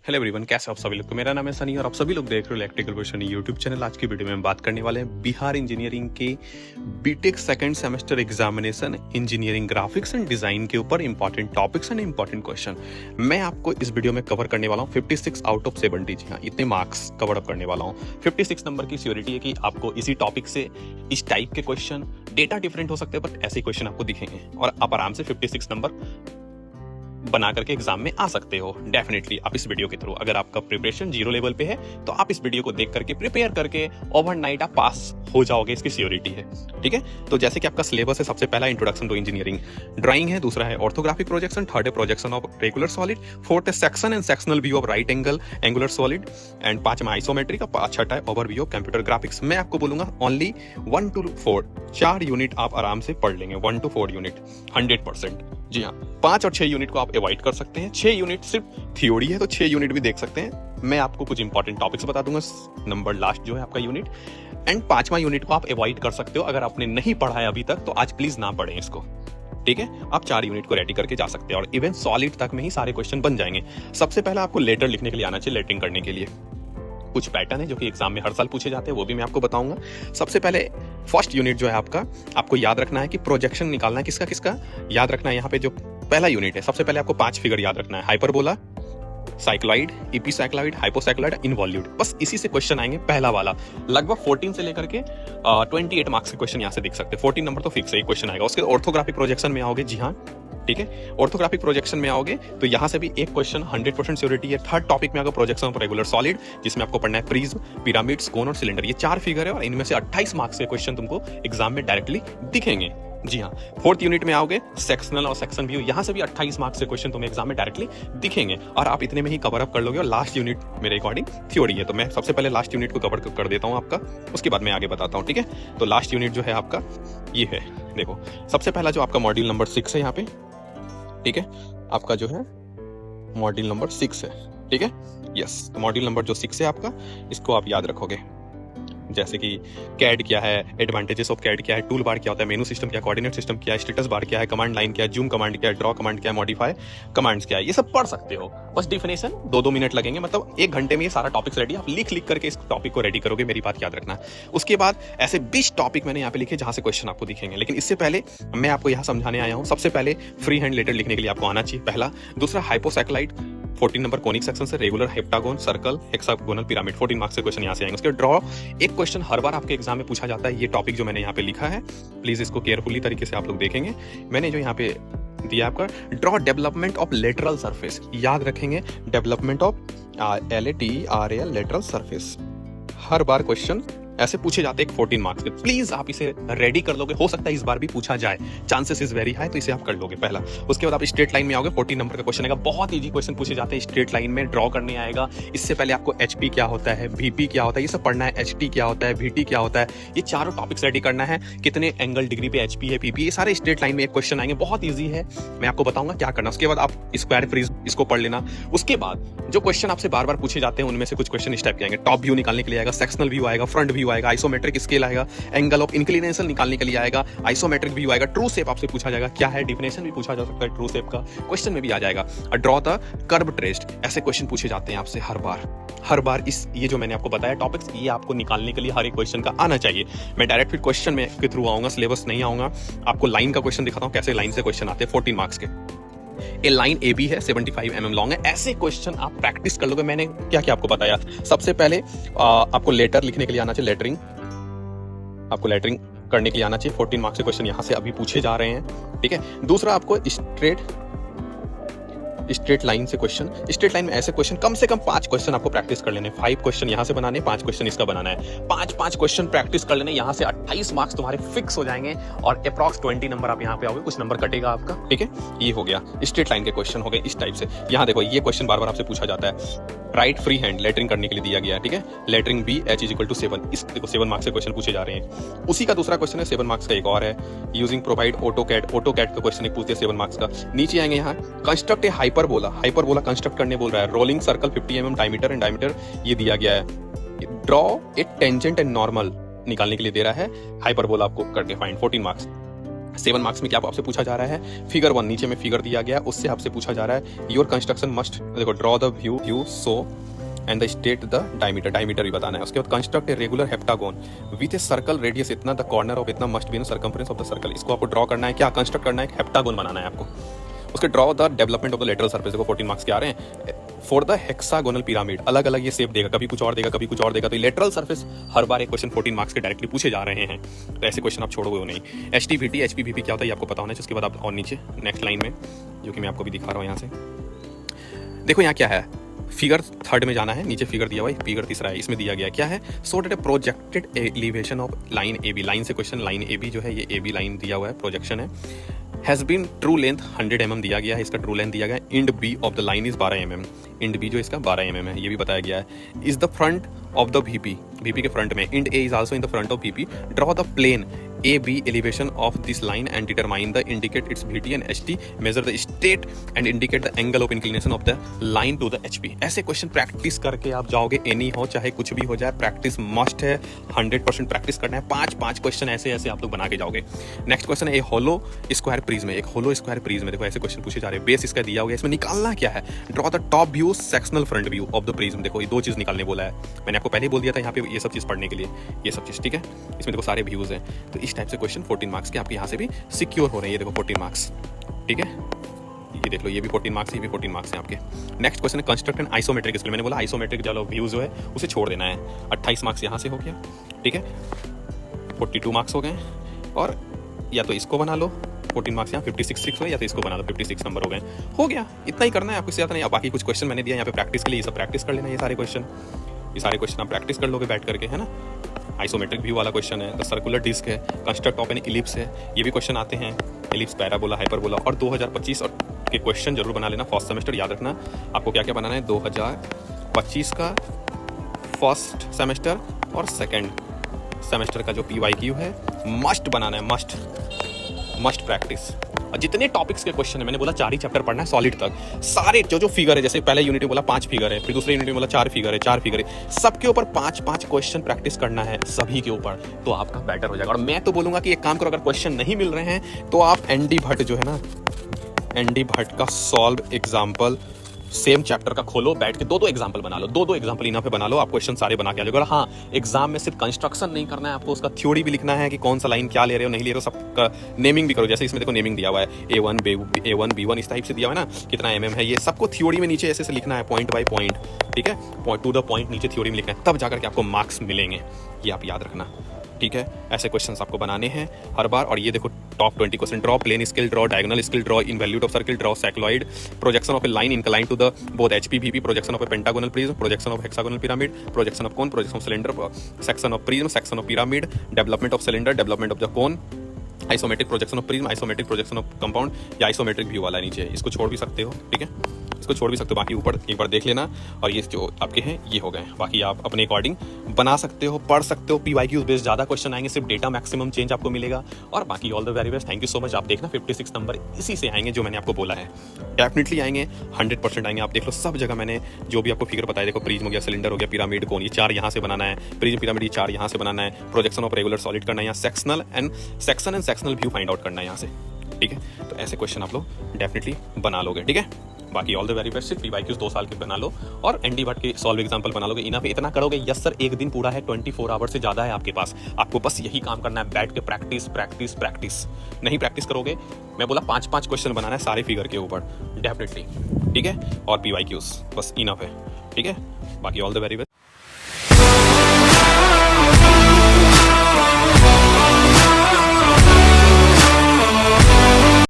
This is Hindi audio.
हेलो एवरीवन, कैसे आप सभी लोग। तो मेरा नाम है सनी और आप सभी लोग देख रहे हो इलेक्ट्रिकल वर्षन यूट्यूब चैनल। आज की वीडियो में हम बात करने वाले हैं बिहार इंजीनियरिंग के BTech second semester examination engineering graphics and design के ऊपर important topics and important question मैं आपको इस वीडियो में कवर करने वाला हूँ। 56 आउट ऑफ 70, जी हाँ, इतने मार्क्स कवर अप करने वाला हूँ। 56 नंबर की श्योरिटी है कि आपको इसी टॉपिक से इस टाइप के क्वेश्चन, डेटा डिफरेंट हो सकते हैं बट ऐसे क्वेश्चन आपको दिखेंगे और आप आराम से 56 नंबर बना करके एग्जाम में आ सकते हो। डेफिनेटली आप इस वीडियो के थ्रू, अगर आपका प्रिपरेशन 0 लेवल पे है तो आप इस वीडियो को देख करके प्रिपेयर करके ओवरनाइट आप पास हो जाओगे, इसकी श्योरिटी है। ठीक है, तो जैसे कि आपका सिलेबस है, सबसे पहला इंट्रोडक्शन टू इंजीनियरिंग ड्राइंग है, दूसरा है ऑर्थोग्राफिक प्रोजेक्शन, थर्ड है projection of regular solid, fourth है section and sectional view of right angle angular solid and पांचवा आइसोमेट्रिक, छठा है ओवरव्यू ऑफ कंप्यूटर ग्राफिक्स। मैं आपको बोलूंगा ओनली 1 to 4 4 यूनिट आप आराम से पढ़ लेंगे। 1 to 4 यूनिट 100%। जी हाँ, 5 और 6 यूनिट को आप अवॉइड कर सकते हैं। 6 यूनिट सिर्फ थ्योरी है तो 6 यूनिट भी देख सकते हैं। मैं आपको कुछ इंपॉर्टेंट टॉपिक्स बता दूंगा, नंबर लास्ट जो है आपका यूनिट, एंड 5वां यूनिट को आप अवॉइड कर सकते हो। अगर आपने नहीं पढ़ा है अभी तक तो आज प्लीज ना पढ़ें इसको। ठीक है, आप 4 यूनिट को रेडी करके जा सकते हैं और इवन सॉलिड तक में ही सारे क्वेश्चन बन जाएंगे। सबसे पहले आपको लेटर लिखने के लिए आना चाहिए। लेटरिंग करने के लिए कुछ पैटर्न है जो कि एग्जाम में हर साल पूछे जाते हैं, वो भी मैं आपको बताऊंगा। सबसे पहले फर्स्ट यूनिट जो है आपको याद रखना है कि प्रोजेक्शन निकालना है किसका किसका। याद रखना है यहाँ पे जो पहला यूनिट है, सबसे पहले आपको 5 फिगर याद रखना है। Hyperbola, cycloid, epicycloid, hypocycloid, involute. बस इसी से क्वेश्चन आएंगे, पहला वाला। लगभग 14 से लेकर के 28 मार्क्स के क्वेश्चन यहाँ से देख सकते हैं। 14 नंबर तो फिक्स है, एक क्वेश्चन आएगा। उसके ऑर्थोग्राफिक प्रोजेक्शन में आओगे, जी हाँ, ठीक है, ऑर्थोग्राफिक प्रोजेक्शन में आओगे तो यहाँ से भी एक क्वेश्चन 100% श्योरिटी है। थर्ड टॉपिक में आगे प्रोजेक्शन ऑफ रेगुलर सॉलिड, जिसमें आपको पढ़ना है प्रिज्म, पिरामिड्स, कोन और सिलेंडर। ये 4 फिगर है और इनमें से 28 मार्क्स के क्वेश्चन तुमको एग्जाम में डायरेक्टली दिखेंगे। जी हाँ, फोर्थ यूनिट में आओगे सेक्शनल और सेक्शन व्यू, यहाँ से भी 28 मार्क्स के क्वेश्चन तुम्हें एग्जाम में डायरेक्टली दिखेंगे और आप इतने में ही कवर अप कर लोगे। और लास्ट यूनिट मेरे अकॉर्डिंग थ्योरी है, तो मैं सबसे पहले लास्ट यूनिट को कवर कर देता हूँ आपका, उसके बाद मैं आगे बताता हूँ। ठीक है, तो लास्ट यूनिट जो है आपका ये है। देखो, सबसे पहला जो आपका मॉड्यूल नंबर 6 है यहाँ पे, ठीक है, आपका जो है मॉड्यूल नंबर 6 है। ठीक है, यस, तो मॉड्यूल नंबर जो 6 है आपका, इसको आप याद रखोगे। जैसे कि कैड क्या है, एडवांटेजेस ऑफ कैड क्या है, टूल बार क्या होता है, मेनू सिस्टम क्या है, कोऑर्डिनेट सिस्टम क्या है, स्टेटस बार क्या है, कमांड लाइन क्या है, जूम कमांड क्या है, ड्रॉ कमांड क्या है, मॉडिफाई कमांड्स क्या है, ये सब पढ़ सकते हो। बस डिफिनेशन 2-2 मिनट लगेंगे, मतलब 1 घंटे में ये सारा टॉपिक्स रेडी। आप लिख करके इस टॉपिक को रेडी करोगे, मेरी बात याद रखना। उसके बाद ऐसे 20 टॉपिक मैंने यहाँ पे लिखे जहां से क्वेश्चन आपको दिखेंगे। लेकिन इससे पहले मैं आपको यहाँ समझाने आया हूँ। सबसे पहले फ्री हैंड लेटर लिखने के लिए आपको आना चाहिए, पहला। दूसरा हाइपोसाइक्लाइड, 14 नंबर कोनिक सेक्शन से, regular, heptagon, circle, hexagonal, pyramid, 14 marks के क्वेश्चन यहाँ से आएंगे। उसके ड्रॉ एक क्वेश्चन हर बार आपके एग्जाम में पूछा जाता है। ये टॉपिक जो मैंने यहाँ पे लिखा है, प्लीज इसको केयरफुली तरीके से आप लोग देखेंगे। मैंने जो यहाँ पे दिया आपका draw development of lateral surface, याद रखेंगे, development of LATERAL lateral surface. Her bar question ऐसे पूछे जाते हैं 14 मार्क्स के। प्लीज आप इसे रेडी कर लोगे, हो सकता है इस बार भी पूछा जाए, चांसेस इज वेरी हाई, तो इसे आप कर लोगे पहला। उसके बाद आप स्ट्रेट लाइन में आओगे, 14 नंबर का क्वेश्चन आएगा। बहुत इजी क्वेश्चन पूछे जाते हैं स्ट्रेट लाइन में, ड्रॉ करने आएगा। इससे पहले आपको HP क्या होता है, VP क्या होता है, ये सब पढ़ना है। HT क्या होता है, VT क्या होता है, ये चारों टॉपिक्स रेडी करना है। कितने एंगल डिग्री पे HP है, PP, ये सारे स्ट्रेट लाइन में एक क्वेश्चन आएंगे। बहुत ईजी है, मैं आपको बताऊंगा क्या करना। उसके बाद आप स्क्वायर फ्रीज इसको पढ़ लेना। उसके बाद जो क्वेश्चन आपसे बार बार पूछे जाते हैं उनमें से कुछ क्वेश्चन इस टाइप के आएंगे। टॉप व्यू निकालने के लिए आएगा, सेक्शनल व्यू आएगा, फ्रंट व्यू आएगा, आइसोमेट्रिक स्केल आएगा, एंगल ऑफ इंक्लिनेशन निकालने के लिए आएगा, आइसोमेट्रिक व्यू आएगा, ट्रू शेप आपसे पूछा जाएगा क्या है, डिफिनेशन भी पूछा जा सकता है ट्रू शेप का, क्वेश्चन में भी आ जाएगा। ड्रॉ द कर्व ट्रेस्ड, ऐसे क्वेश्चन पूछे जाते हैं आपसे हर बार। इस ये जो मैंने आपको बताया टॉपिक्स, ये आपको निकालने के लिए हर एक क्वेश्चन का आना चाहिए। मैं डायरेक्ट फिर क्वेश्चन में के थ्रू आऊंगा, सिलेबस नहीं आऊंगा। आपको लाइन का क्वेश्चन दिखाता हूं, कैसे लाइन से क्वेश्चन आते हैं 14 मार्क्स के। ए लाइन AB है, 75 mm लॉन्ग है। ऐसे क्वेश्चन आप प्रैक्टिस कर लोगे। मैंने क्या क्या आपको बताया, सबसे पहले आपको लेटर लिखने के लिए आना चाहिए, लेटरिंग, आपको लेटरिंग करने के लिए आना चाहिए। 14 मार्क्स के क्वेश्चन यहाँ से अभी पूछे जा रहे हैं। ठीक है, दूसरा आपको स्ट्रेट लाइन से क्वेश्चन, स्ट्रेट लाइन में ऐसे क्वेश्चन कम से कम 5 क्वेश्चन आपको प्रैक्टिस कर लेने। 5 क्वेश्चन यहाँ से बनाने, 5 क्वेश्चन इसका बनाना है। 5 क्वेश्चन प्रैक्टिस कर लेने, यहाँ से 28 मार्क्स तुम्हारे फिक्स हो जाएंगे और अप्रॉक्स 20 नंबर आप यहाँ पे आओगे, कुछ नंबर कटेगा आपका। ठीक है, ये हो गया स्ट्रेट लाइन के क्वेश्चन हो गए इस टाइप से। यहाँ देखो, ये क्वेश्चन बार बार आपसे पूछा जाता है। राइट फ्री हैंड लेटरिंग करने के लिए दिया गया है। ठीक है, लेटरिंग B H = 7, इस देखो 7 मार्क्स के क्वेश्चन पूछे जा रहे हैं। उसी का दूसरा क्वेश्चन है 7 मार्क्स का, एक और है यूजिंग प्रोवाइड ऑटोकैड का क्वेश्चन एक पूछते हैं 7 मार्क्स का। नीचे आएंगे यहाँ, कंस्ट्रक्ट ए हाइपरबोला कंस्ट्रक्ट करने बोल रहा है। रोलिंग सर्कल 50 mm डायमीटर ये दिया गया है। Draw a tangent and normal निकालने के लिए दे रहा है। हाइपरबोला आपको करके फाइंड, 14 मार्क्स। 7 मार्क्स में क्या आपसे पूछा जा रहा है, फिगर 1 नीचे में फिगर दिया गया, उससे आपसे पूछा जा रहा है योर कंस्ट्रक्शन मस्ट, देखो draw the view so and the state the diameter भी बताना है। उसके बाद construct a regular heptagon with a circle radius इतना, द कॉर्नर ऑफ इतना must be in circumference of the circle. इसको आपको ड्रॉ करना है, क्या कंस्ट्रक्ट करना है, एक हेप्टागोन बनाना है आपको। उसके draw the development of the lateral surface, देखो 14 मार्क्स के आ रहे हैं। फॉर द हेक्सागोनल पिरामिड, अलग अलग ये शेप देगा, कभी कुछ और देगा, कभी कुछ और देगा, तो लेटरल सरफेस हर बार एक क्वेश्चन 14 मार्क्स के डायरेक्टली पूछे जा रहे हैं, तो ऐसे क्वेश्चन आप छोड़ोगे नहीं। HTVT HPVP क्या होता है ये आपको पता होना चाहिए। उसके बाद आप और नीचे नेक्स्ट लाइन में, जो कि मैं आपको भी दिखा रहा हूँ यहाँ से, देखो यहाँ क्या है, फिगर 3 में जाना है, नीचे फिगर दिया हुआ है, फिगर 3 है, इसमें दिया गया है क्या है, so date a projected elevation of line AB, line से क्वेश्चन, लाइन AB जो है ये AB लाइन दिया हुआ है, प्रोजेक्शन है, has been true length 100 mm दिया गया है, इसका ट्रू लेंथ दिया गया है, end B of the line is 12 mm, end B जो इसका 12 mm है, ये भी बताया गया है। Is the front of the VP के फ्रंट में, end A is also in the front of VP, draw the plane AB elevation of this line and determine the indicate its VT and HT, measure the state and indicate the angle of inclination of the line to the HP। ऐसे क्वेश्चन प्रैक्टिस करके आप जाओगे, एनी हो चाहे कुछ भी हो जाए, प्रैक्टिस मस्ट है, 100% प्रैक्टिस करना है। 5 क्वेश्चन ऐसे आप लोग बना के जाओगे। नेक्स्ट क्वेश्चन है होलो स्क्वायर प्रिज्म, एक होलो स्क्वायर प्रिज्म, देखो ऐसे क्वेश्चन पूछे जा रहे हैं, बेस इसका दिया हुआ है, इसमें निकालना क्या है, draw the top view sectional front view of the prism, देखो ये 2 चीज निकालने बोला है, मैंने आपको पहले ही बोल दिया था यहाँ पे ये सब चीज पढ़ने के लिए, ये सब चीज ठीक है, इसमें देखो सारे व्यूज हैं, तो इस टाइप से क्वेश्चन 14 मार्क्स के आपके यहाँ से भी सिक्योर हो रहे हैं। ये देखो 14 मार्क्स, ठीक है, ये देख लो, ये भी 14 मार्क्स, ये भी 14 मार्क्स हैं आपके। नेक्स्ट क्वेश्चन है कंस्ट्रक्ट एन आइसोमेट्रिक स्केल, मैंने बोला आइसोमेट्रिक जो व्यूज है उसे छोड़ देना है, 28 मार्क्स यहाँ से हो गया, ठीक है, 42 मार्क्स हो गए, और या तो इसको बना लो 14 मार्क्स यहाँ 56 हो, या तो इसको बना लो 56 नंबर हो गए, हो गया, इतना ही करना है आपको, ज़्यादा नहीं। अब बाकी कुछ क्वेश्चन मैंने दिया यहाँ पे प्रैक्टिस के लिए, ये सब प्रैक्टिस कर लेना, ये सारे क्वेश्चन आप प्रैक्टिस कर लोगे बैठ करके, है ना। आइसोमेट्रिक व्यू वाला क्वेश्चन है, द सर्कुलर डिस्क है, कंस्ट्रक्ट ऑफ एन इलिप्स है, ये भी क्वेश्चन आते हैं, इलिप्स, पैराबोला, हाइपरबोला, और 2025 के क्वेश्चन जरूर बना लेना फर्स्ट सेमेस्टर, याद रखना आपको क्या क्या बनाना है, 2025 का फर्स्ट सेमेस्टर और सेकेंड सेमेस्टर का जो PYQ है मस्ट बनाना है, मस्ट प्रैक्टिस। और जितने टॉपिक्स के क्वेश्चन है, मैंने बोला 4 ही चैप्टर पढ़ना है सॉलिड तक, सारे जो फिगर है, जैसे पहले यूनिट में बोला 5 फिगर है, फिर दूसरे यूनिट में बोला 4 फिगर है, सबके ऊपर 5 क्वेश्चन प्रैक्टिस करना है, सभी के ऊपर, तो आपका बेटर हो जाएगा। और मैं तो बोलूंगा कि एक काम करो, अगर क्वेश्चन नहीं मिल रहे हैं तो आप ND भट्ट जो है ना, ND भट्ट का सॉल्व एग्जाम्पल सेम चैप्टर का खोलो, बैठ के 2 एग्जाम्पल बना लो, 2 एग्जाम्पल इना पे बना लो, आप क्वेश्चन सारे बना के आ जाओगे। और हाँ, एग्जाम में सिर्फ कंस्ट्रक्शन नहीं करना है आपको, उसका थ्योरी भी लिखना है कि कौन सा लाइन क्या ले रहे हो, नहीं ले रहे हो, सबका नेमिंग भी करो। जैसे इसमें देखो नेमिंग दिया हुआ है, A1 B1 इस टाइप से दिया हुआ है ना, कितना mm है, ये सबको थ्योरी में नीचे ऐसे लिखना है, पॉइंट बाय पॉइंट, ठीक है, पॉइंट टू द पॉइंट नीचे थ्योरी में लिखना है, तब जाकर के आपको मार्क्स मिलेंगे, ये आप याद रखना, ठीक है। ऐसे क्वेश्चंस आपको बनाने हैं हर बार। और ये देखो top 20 question, draw plain scale, draw diagonal scale, draw involute of circle, draw cycloid, projection of a line incline to the both HPVP, projection of a pentagonal prism, projection of hexagonal pyramid, projection of cone, projection of cylinder, section of prism, section of pyramid, development of cylinder, development of the cone, isometric projection of prism, isometric projection of compound, या आइसोमेट्रिक व्यू वाला नीचे, इसको छोड़ भी सकते हो, ठीक है, इसको छोड़ भी सकते हो, बाकी ऊपर एक बार देख लेना। और ये जो आपके हैं ये हो गए, बाकी आप अपने अकॉर्डिंग बना सकते हो, पढ़ सकते हो, PYQ बेस्ड ज़्यादा क्वेश्चन आएंगे, सिर्फ डेटा मैक्सिमम चेंज आपको मिलेगा। और बाकी all the very best, thank you so much. आप देखना 56 नंबर इसी से आएंगे जो मैंने आपको बोला है, डेफिनेटली आएंगे, 100% आएंगे। आप देख लो सब जगह मैंने जो भी आपको फिगर बताया, देखो प्रिज्म हो गया, सिलेंडर हो गया, पिरामिड, कोन, ये 4 यहाँ से बनाना है, प्रिज्म पिरामिड ये 4 यहाँ से बनाना है, प्रोजेक्शन ऑफ रेगुलर सॉलिड करना है, यहाँ section and sectional view find out करना है यहाँ से, ठीक है। तो ऐसे क्वेश्चन आप लोग डेफिनेटली बना लोगे, ठीक है। बाकी ऑल द वेरी बेस्ट, सिर्फ PYQs 2 साल के बना लो और ND भट्ट के सॉल्व एग्जाम्पल बना लोगे, इना पे इतना करोगे, यस सर, एक दिन पूरा है, 24 आवर्स से ज़्यादा है आपके पास, आपको बस यही काम करना है, बैठ के प्रैक्टिस। नहीं प्रैक्टिस करोगे, मैं बोला 5 क्वेश्चन बनाना है सारे फिगर के ऊपर, डेफिनेटली, ठीक है। और PYQs बस इनफ है, ठीक है। बाकी ऑल द वेरी बेस्ट।